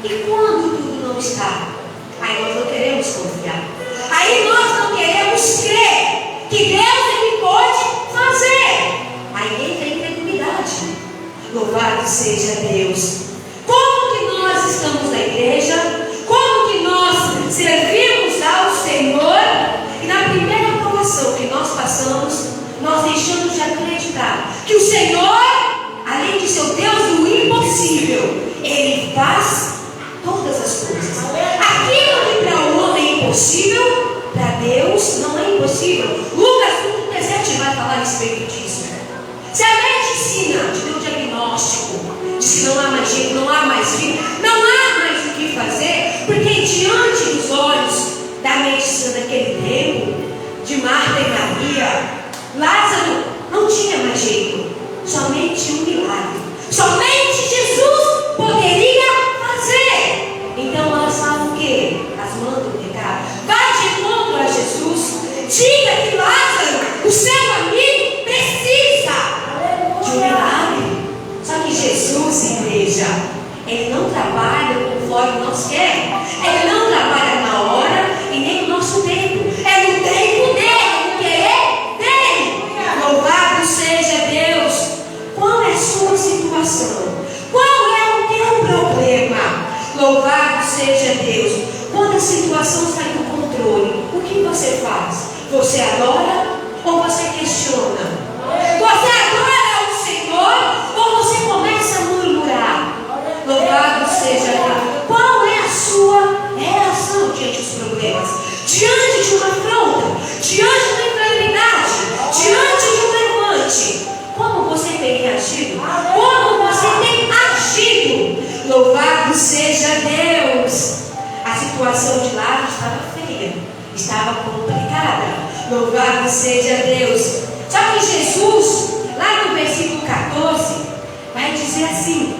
E quando tudo não está? Aí nós não queremos confiar. Aí nós não queremos crer que Deus é que pode fazer. Aí entra a incredulidade. Louvado seja Deus. Como que nós estamos na igreja? Como que nós servimos ao Senhor? E na primeira provação que nós passamos, nós deixamos de acreditar que o Senhor, além de ser o Deus do impossível, Ele faz todas as coisas. Aquilo que para o homem é impossível, para Deus não é impossível. Lucas 1:17 vai falar a respeito disso. Se a medicina te deu um diagnóstico, diz que não há mais jeito, não há mais vida, não há mais o que fazer, porque diante dos olhos da medicina daquele tempo, de Marta e Maria, Lázaro não tinha mais jeito, somente um milagre, somente Jesus poderia fazer. Então elas falam o quê? As mandam o recado: vai de encontro a Jesus, diga que Lázaro, o seu amigo, precisa de um milagre. Só que Jesus, igreja, Ele não trabalha conforme nós queremos. Ele não trabalha na hora e nem no nosso tempo. É no tempo dele, no querer dele. Louvado seja Deus. Qual é a sua situação? Qual é o teu problema? Louvado seja Deus. Quando a situação sai do controle, o que você faz? Você adora ou você questiona? Você adora o Senhor ou você começa a murmurar? Louvado seja Deus. Qual é a sua reação diante dos problemas? Diante de uma afronta? Diante de uma enfermidade? Diante de um levante? Como você tem reagido? Como você tem agido? Louvado seja Deus. A situação de Lázaro estava feia, estava complicada. Louvado seja Deus. Só que Jesus, lá no versículo 14, vai dizer assim: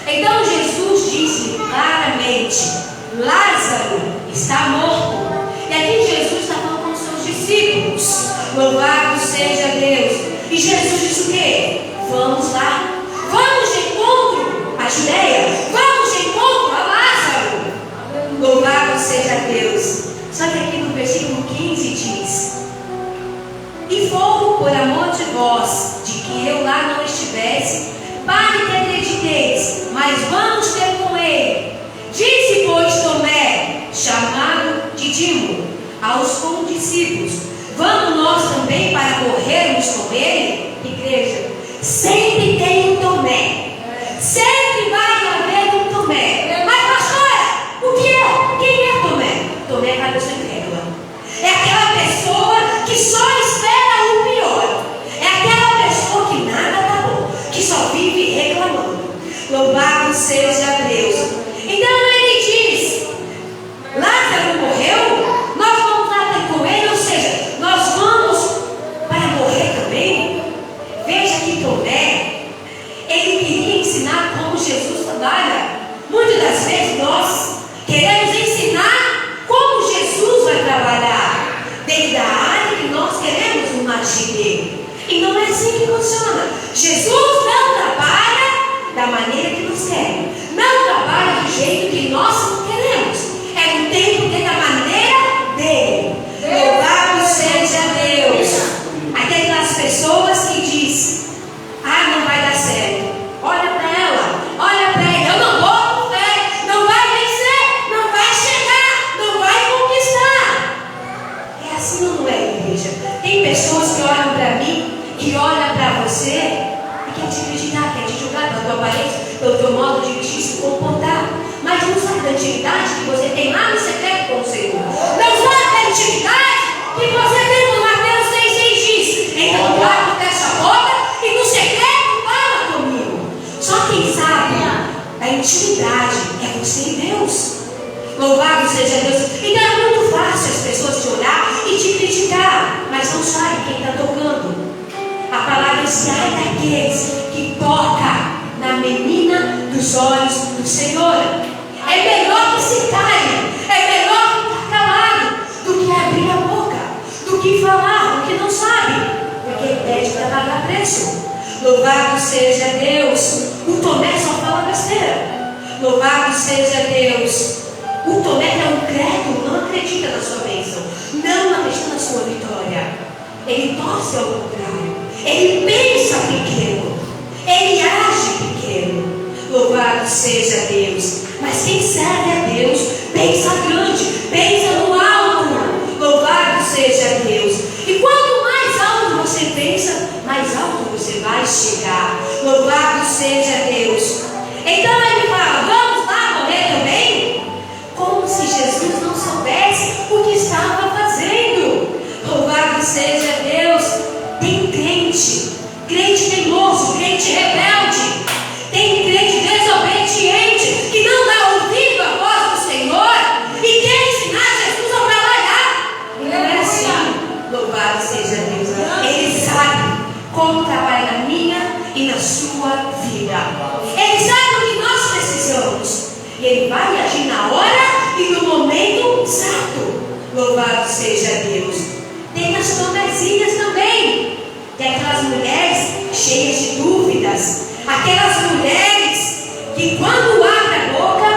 então Jesus disse claramente: Lázaro está morto. E aqui Jesus está falando com os seus discípulos. Louvado seja Deus. E Jesus disse o quê? Vamos lá, vamos de encontro à Judeia, vamos de encontro a Lázaro. Louvado seja Deus. Só que aqui no versículo 15 diz: e foram por amor de vós, de que eu lá não estivesse, para que acrediteis, mas vamos ter com ele. Disse, pois, Tomé, chamado Dídimo, aos condiscípulos: vamos nós também para morrermos com ele? Igreja, sempre tem um Tomé, sempre vai haver um Tomé. Mas pastora, o que é? Quem é Tomé? Tomé é a cabeça incrédula. É aquela pessoa que só espera o pior. É aquela pessoa que nada tá bom, que só vive reclamando. Louvado seja Deus. Então ele diz: Lázaro morreu, nós vamos lá ter com ele, ou seja, nós vamos para morrer também. Veja que Tomé, ele queria ensinar como Jesus trabalha. Muitas das vezes nós queremos ensinar como Jesus vai trabalhar dentro da área que nós queremos um agir dele. E não é assim que funciona. Jesus não trabalha da maneira que nós queremos, não trabalha do jeito que nós não queremos. É no tempo que é da maneira dele. Louvado seja Deus. Até aquelas pessoas que dizem: ah, não vai dar certo. Olha para ela, olha para ele: eu não vou com fé, não vai vencer, não vai chegar, não vai conquistar. É assim ou não é, igreja? Tem pessoas que olham para mim, que olham para você e quer te criticar, quer te julgar pela tua aparência, pelo teu modo de vestir, se comportar, mas não sabe da intimidade que você tem lá no secreto com o Senhor. Não sabe da intimidade que você tem no Mateus 6,6 diz: então no quarto fecha a porta e no secreto fala comigo. Só quem sabe da intimidade é você e Deus. Louvado seja Deus. Então é muito fácil as pessoas te olhar e te criticar, mas não sabe quem está tocando. A palavra diz: ai daqueles que toca na menina dos olhos do Senhor. É melhor que se calhe, é melhor ficar calado do que abrir a boca, do que falar o que não sabe, porque pede para pagar preço. Louvado seja Deus. O Tomé só fala besteira. Louvado seja Deus. O Tomé, que é um crédulo, não acredita na sua bênção, não acredita na sua vitória. Ele torce ao contrário. Ele pensa pequeno, ele age pequeno. Louvado seja Deus. Mas quem serve a Deus pensa grande, pensa no alto. Louvado seja Deus. E quanto mais alto você pensa, mais alto você vai chegar. Louvado seja Deus. Então ele fala: vamos lá morrer também? Como se Jesus não soubesse o que estava fazendo. Louvado seja Deus. Tem crente teimoso, crente rebelde, tem crente desobediente, que não dá ouvido à voz do Senhor e quer ensinar Jesus a trabalhar. E não é assim. Louvado seja Deus. Ele sabe como trabalhar na minha e na sua vida. Ele sabe o que nós precisamos. E Ele vai agir na hora e no momento certo. Louvado seja Deus. Tem as tomezinhas também. Tem aquelas mulheres cheias de dúvidas. Aquelas mulheres que quando abre a boca,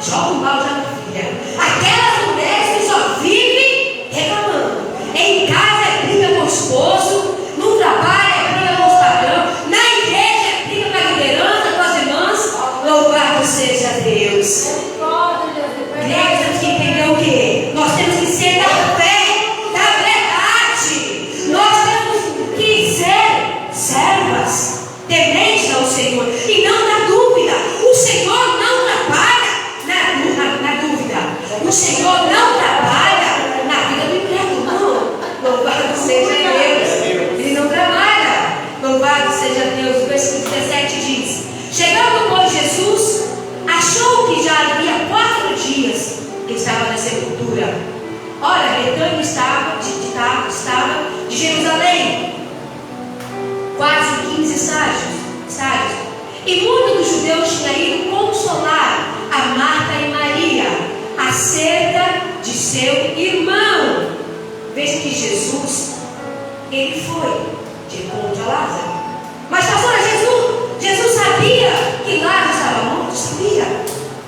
joga um balde na filha. Aquelas mulheres que só vivem reclamando. Em casa é briga com o esposo, no trabalho é briga com os patrões, na igreja é briga com a liderança, com as irmãs. Louvado seja Deus. Igreja, temos que entender o quê? Nós temos que ser da fé, da verdade. Nós temos que ser servas, tementes ao Senhor e não na dúvida. O Senhor não trabalha na dúvida. O Senhor não trabalha na vida do incrédulo, não. Louvado seja Deus. Ele não trabalha. Louvado seja Deus. O versículo 17 diz: chegando, pois, Jesus achou que já havia 4 dias que estava na sepultura. Ora, Betânia estava de Jerusalém, quase 15 estádios. E muitos dos judeus tinham ido consolar a Marta e Maria acerca de seu irmão. Veja que Jesus, ele foi de encontro a Lázaro. Mas pastora, Jesus sabia que Lázaro estava morto? Sabia.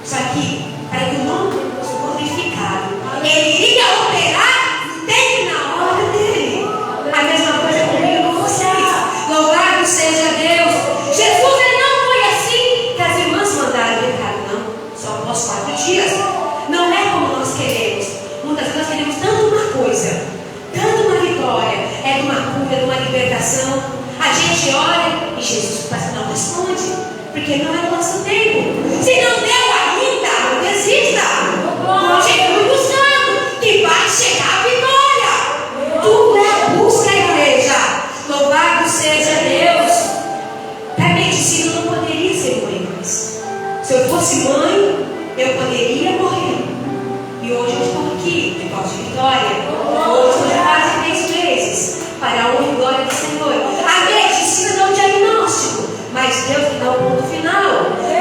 Só que, para que o nome fosse glorificado, ele iria operar no tempo e na hora dele. A mesma coisa comigo com vocês. Louvado seja Deus. Jesus, ele não foi assim que as irmãs mandaram ele, cara, não, só após 4 dias. Não é como nós queremos. Muitas vezes nós queremos tanto uma coisa, tanto uma vitória, é de uma cura, de uma libertação. A gente ora e Jesus parece que não responde, porque não é o nosso tempo. Se não deu ainda, não desista. Continue buscando, que vai chegar a vitória. Tudo é a busca, igreja. Louvado seja Deus. Para medicina eu não poderia ser mãe mais. Se eu fosse mãe, eu poderia morrer. E hoje eu estou aqui, de causa de vitória. Hoje estou de quase 3 meses, para a honra e glória do Senhor. A medicina dá um diagnóstico, mas Deus que dá o ponto final.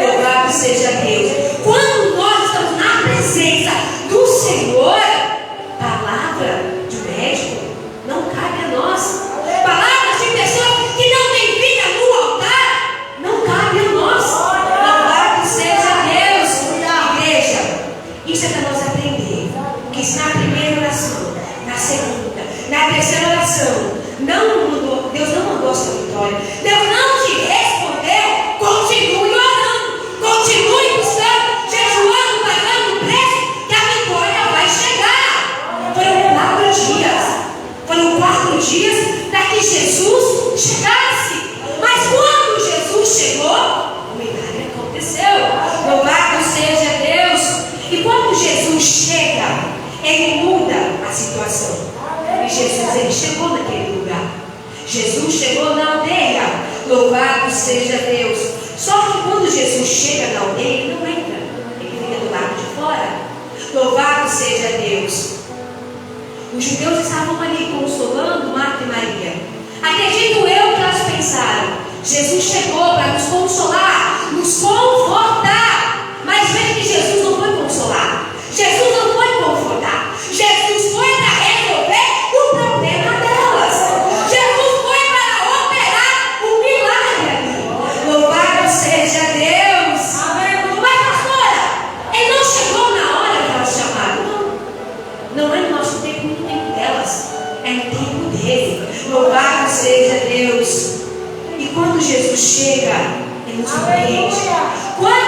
Louvado seja Deus. Quando nós estamos na presença do Senhor, palavra de médico não cabe a nós. Palavras de pessoas que não têm vida no altar não cabe a nós. Louvado seja Deus. Igreja, isso é para nós aprender. Que se na primeira oração, na segunda, na terceira oração, Deus não mandou a sua vitória. Deus não te respondeu. Continue orando, continue buscando, jejuando, pagando o preço, que a vitória vai chegar. Foram 4 dias para que Jesus chegasse. Mas quando Jesus chegou, o milagre aconteceu. Louvado seja Deus. E quando Jesus chega, ele muda a situação. E Jesus, ele chegou naquele lugar. Jesus chegou na aldeia. Louvado seja Deus. Só que quando Jesus chega na aldeia, ele não entra. Ele fica do lado de fora. Louvado seja Deus. Os judeus estavam ali consolando Marta e Maria. Acredito eu que elas pensaram: Jesus chegou para nos consolar, nos confortar. Mas veja que Jesus não foi consolar. Jesus não foi confortar. Jesus foi para resolver o problema delas. Jesus foi para operar o milagre. Louvado seja Deus. Amém. Mas pastora,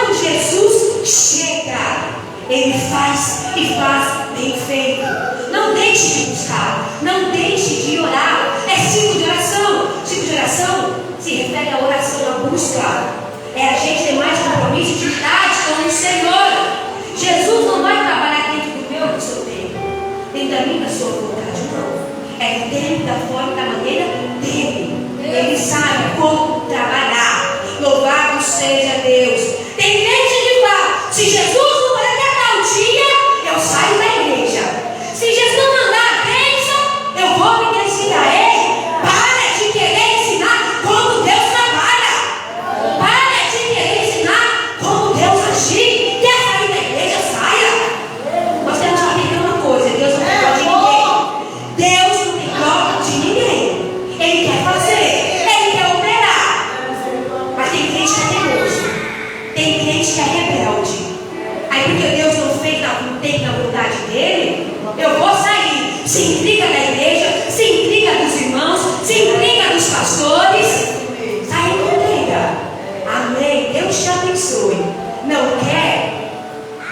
quando Jesus chega, Ele faz e faz bem feito. Não deixe de buscar, não deixe de orar. É ciclo de oração. Ciclo de oração se refere à oração, à busca. É a gente ter mais compromisso de idade com o Senhor. Jesus não vai trabalhar dentro do meu, do seu tempo, dentro da minha, da sua vontade, não. É dentro da forma, da maneira dele. Ele sabe como trabalhar. Louvado seja Deus. Tem gente que fala: se Jesus não vai até tal dia, eu saio da igreja. Se Jesus não mandar a bênção, eu vou me desviar. Ei, para de querer ensinar como Deus trabalha. Para de querer ensinar como Deus agir. Quer sair da igreja? Saia. Nós temos que entender uma coisa: Deus não tem dó de ninguém. Deus não tem dó de ninguém. Ele quer fazer, Ele quer operar. Mas tem crente que é teimoso, tem crente que é rebelde. Aí porque Deus não fez, não tem na vontade dele, eu vou sair. Se intriga da igreja, se intriga dos irmãos, se intriga dos pastores. Sai intriga. Amém. Deus te abençoe. Não quer?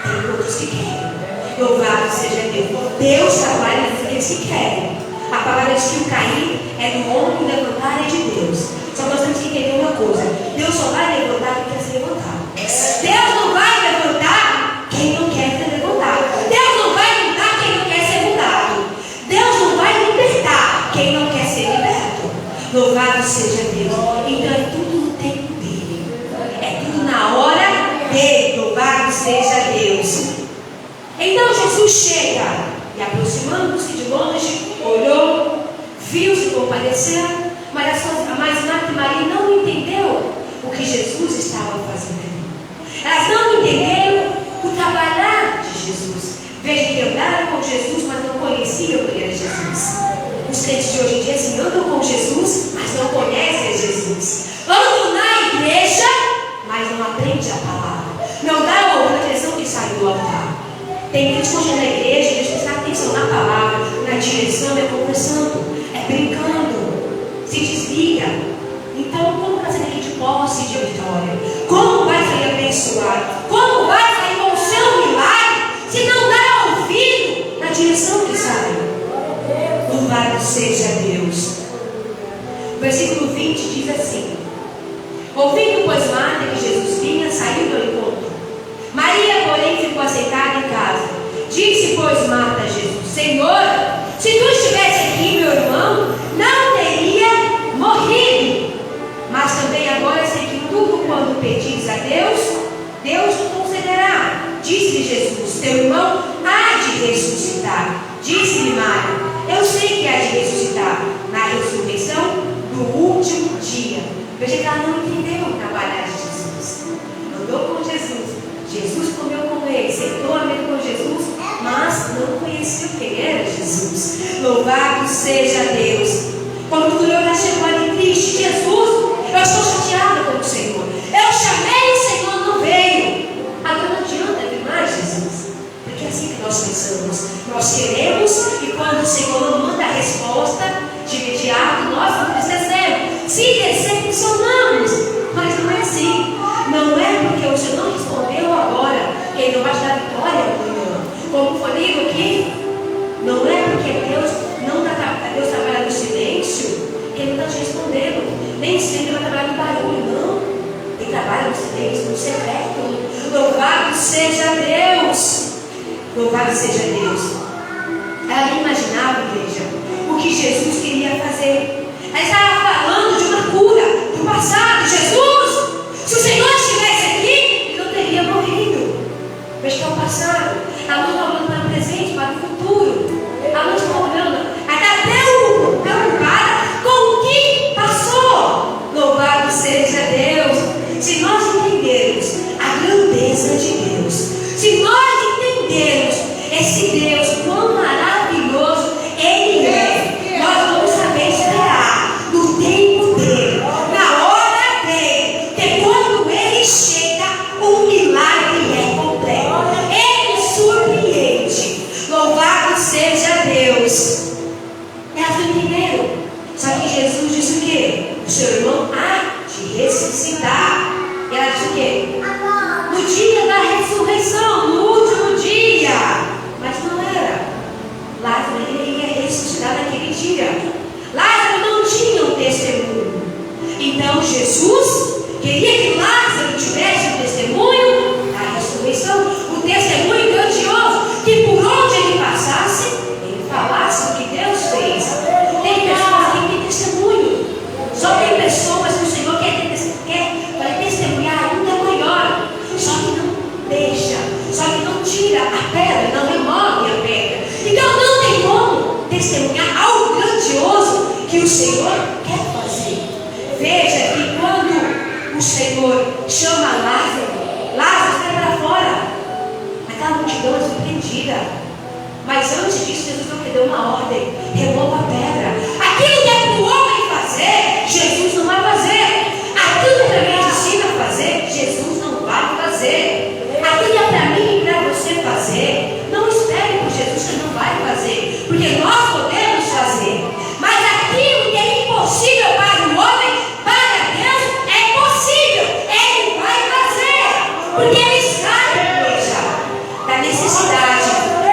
Tem outros que querem. Louvado seja Deus. Deus trabalha naqueles que querem. A palavra diz que o cair é do homem e levantar é de Deus. Só nós temos que entender uma coisa: Deus só vai levantar quem quer se levantar. Deus não vai levantar quem não quer se levantar. Deus não vai mudar quem não quer ser mudado. Deus não vai libertar quem não quer ser liberto. Louvado seja Deus. Então é tudo no tempo dele. É tudo na hora dele. Louvado seja Deus. Então Jesus chega e, aproximando-se de longe, olhou, viu, se compadeceu, mas Marta e Maria não entendeu o que Jesus estava fazendo ali. Elas não entenderam o trabalhar de Jesus. Veja que andaram com Jesus, mas não conheciam quem era Jesus. Os crentes de hoje em dia assim, andam com Jesus, mas não conhecem Jesus. Andam na igreja, mas não aprendem a palavra. Não dá a atenção que sai do altar. Tem que escolher na igreja, eles prestar atenção na palavra, na direção, é conversando, é brincando, se desliga. Então, como vai sair daqui de posse de vitória? Como vai sair abençoado? Como vai sair com o seu milagre se não dá ouvido na direção que sai? Louvado seja Deus. O versículo 20 diz assim: ouvindo, pois, Marta que Jesus vinha, saiu do encontro. Maria, porém, ficou assentada em casa. Disse, pois, Marta a Jesus: Senhor, se tu estivesse aqui, meu irmão não teria morrido. Mas também agora sei que tudo quanto pedires a Deus, Deus te concederá. Disse-lhe Jesus: teu irmão há de ressuscitar. Disse-lhe Maria: eu sei que há de ressuscitar na ressurreição do último dia. Veja que ela não entendeu o trabalhar de Jesus. Andou com Jesus. Jesus comeu com ele, sentou à mesa com Jesus, mas não conheceu quem era Jesus. Louvado seja Deus. Quando o Senhor chegou ali triste: Jesus, eu estou chateada com o Senhor. Eu chamei o Senhor, não veio. Agora não adianta vir mais, Jesus. Porque é assim que nós pensamos. Nós queremos e quando o Senhor não manda a resposta de imediato, nós não entristecemos. Se decepcionamos. Mas não é assim. Não é porque o Senhor não respondeu agora que Ele não vai te dar vitória amanhã. Como foi lido aqui, não é porque Deus não está, Deus trabalha no silêncio que Ele não está te respondendo. Nem sempre vai trabalhar no barulho, não. Ele trabalha no silêncio, no secreto. Louvado seja Deus. Louvado seja Deus. Ela nem imaginava, igreja, o que Jesus queria fazer. Ela estava falando de uma cura do passado. Jesus, se o Senhor estivesse aqui, Ele não teria morrido. Veja que é o passado. Ela não está olhando para o presente, para o futuro. Ela não está olhando. Ela está preocupada com o que passou. Louvado seja Deus. Se nós entendermos a grandeza de Deus, se nós entendermos esse Deus, quão maravilhoso Ele é, nós vamos saber esperar no tempo dele, na hora dele, que quando Ele chega, o milagre é completo. Ele surpreende. Louvado seja Deus. Elas não entenderam. Só que Jesus disse o quê? O seu irmão há de ressuscitar. E ela disse o quê? No testemunhar algo grandioso que o Senhor quer fazer. Veja que quando o Senhor chama Lázaro, Lázaro sai para fora. Aquela multidão é surpreendida. Mas antes disso, Jesus não deu uma ordem: remova a pedra. Aquilo que é para o homem fazer, Jesus não vai fazer. Aquilo que a gente ensina a fazer, Jesus não vai fazer. Aquilo que é para mim e para você fazer, não espere por Jesus, que não vai fazer. Porque nós podemos fazer. Mas aquilo que é impossível para o homem, para Deus é possível. Ele vai fazer. Porque Ele sabe, igreja, da necessidade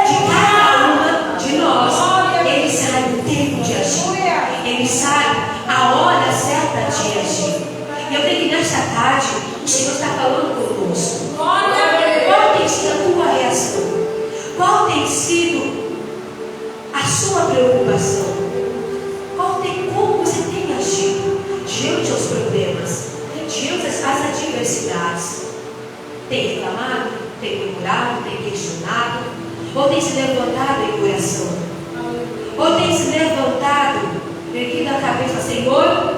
de cada uma de nós. Ele sabe o tempo de agir. Ele sabe a hora certa de agir. E eu creio que nesta tarde o Senhor está falando conosco. Qual tem sido a tua reação? Qual tem sido a sua preocupação? Como você tem agido diante aos problemas, diante às adversidades? Tem reclamado? Tem murmurado? Tem questionado? Ou tem se levantado em oração? Ou tem se levantado, erguido a cabeça: Senhor,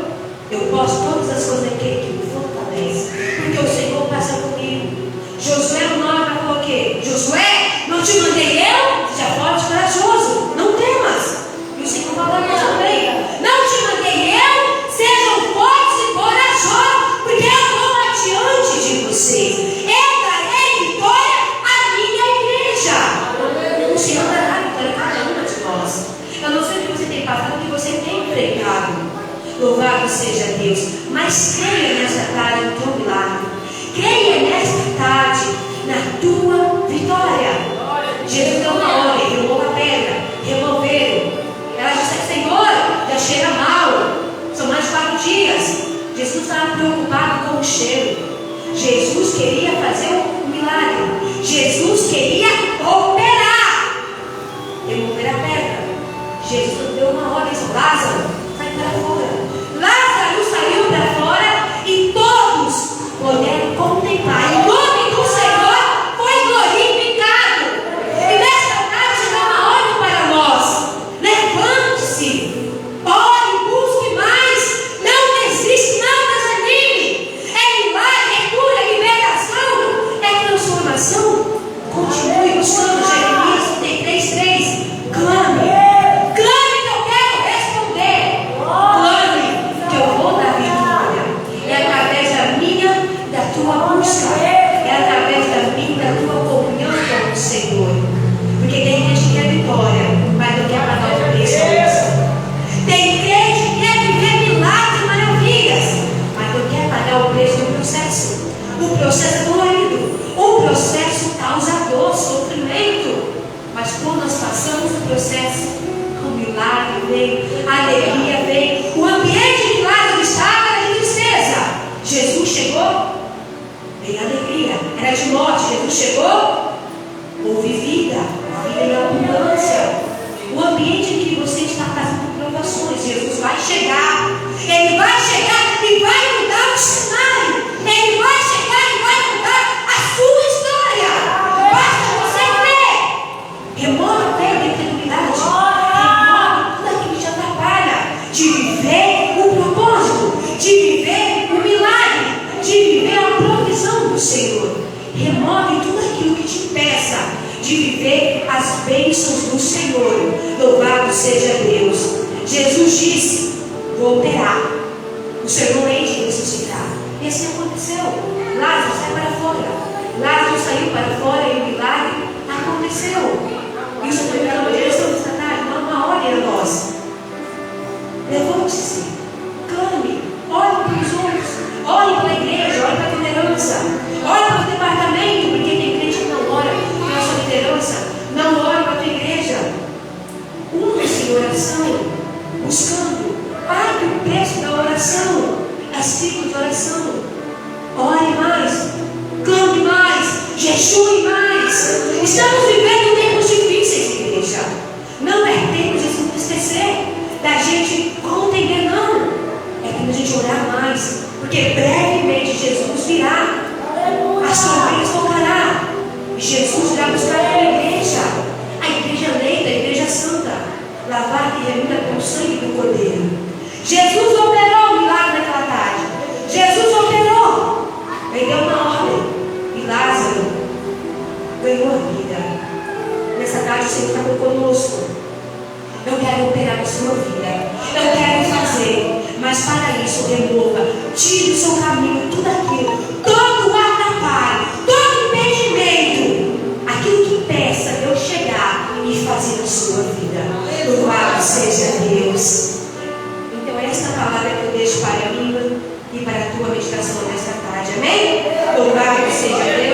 eu posso todas as coisas daquele que me fortalece, porque o Senhor passa comigo. Josué 1:9 falou o quê? Josué, não te mandei eu? Seja forte e corajoso, não temas. E o Senhor fala também: não te mandei eu? Sejam fortes e corajosos, porque eu vou adiante de vocês. Eu darei vitória à minha igreja. O Senhor dará vitória a cada uma de nós. Eu não sei o que você tem passado, o que você tem pregado. Louvado seja Deus. Mas creia nesta tarde no teu milagre. Creia nesta tarde na tua vitória. Jesus deu uma ordem, removou a pedra, removeram. Ela disse: Senhor, já cheira mal. São mais de 4 dias. Jesus estava preocupado com o cheiro. Jesus queria fazer um milagre. Jesus queria operar, remover a pedra. Jesus deu uma ordem: Lázaro, sai para fora. Lázaro saiu para fora e todos puderam contemplar. E o nome do Senhor foi glorificado. E nesta tarde dá uma ordem para nós: levante-se, ore, busque mais, não desista, não desanime. É milagre, é cura, é liberação, é transformação. Continue buscando. Jeremias 33:3. Clame. O processo é dolorido, o processo causa dor, sofrimento, mas quando nós passamos o processo, o milagre vem, a alegria vem. O ambiente que Lázaro estava era de tristeza. Jesus chegou, veio alegria. Era de morte. Jesus chegou, houve vida, vida em abundância. O ambiente em que você está passando por provações, Jesus vai chegar. Ele vai chegar e vai mudar o cenário. Ele vai chegar e vai mudar a sua história. Basta você crer. Remove a pedra da incredulidade. Remove tudo aquilo que te atrapalha de viver o propósito, de viver o milagre, de viver a provisão do Senhor. Remove tudo aquilo que te impeça de viver as bênçãos do Senhor. Louvado seja Deus. Jesus disse: vou operar. O Senhor não hei de ressuscitar. E assim aconteceu. Lázaro sai para fora. Lázaro saiu para fora e o milagre aconteceu. E o Senhor me dá uma direção nesta tarde, dá uma ordem a nós. Levante-se, clame, olhe para os outros, olhe para a igreja, olhe para a liderança, olhe para o departamento, porque tem crente que não ora para a sua liderança, não ora para a tua igreja. Una-se em oração, buscando, pague o preço da oração, é ciclo de oração. Ore mais, clame mais, jejue mais. Estamos vivendo tempos difíceis, igreja. Não é tempo de se entristecer, da gente contender, não. É tempo de a gente orar mais, porque brevemente Jesus virá. As tormentas voltará. E Jesus irá buscar a igreja eleita, a igreja santa, lavar e ganhou a vida. Nessa tarde o Senhor está conosco. Eu quero operar na sua vida. Eu quero fazer. Mas para isso, remova. Tire do seu caminho tudo aquilo. Todo o atrapalho. Todo impedimento. Aquilo que impeça de eu chegar e fazer na sua vida. Louvado seja Deus. Então esta palavra que eu deixo para mim e para a tua meditação nesta tarde. Amém? Louvado seja Deus.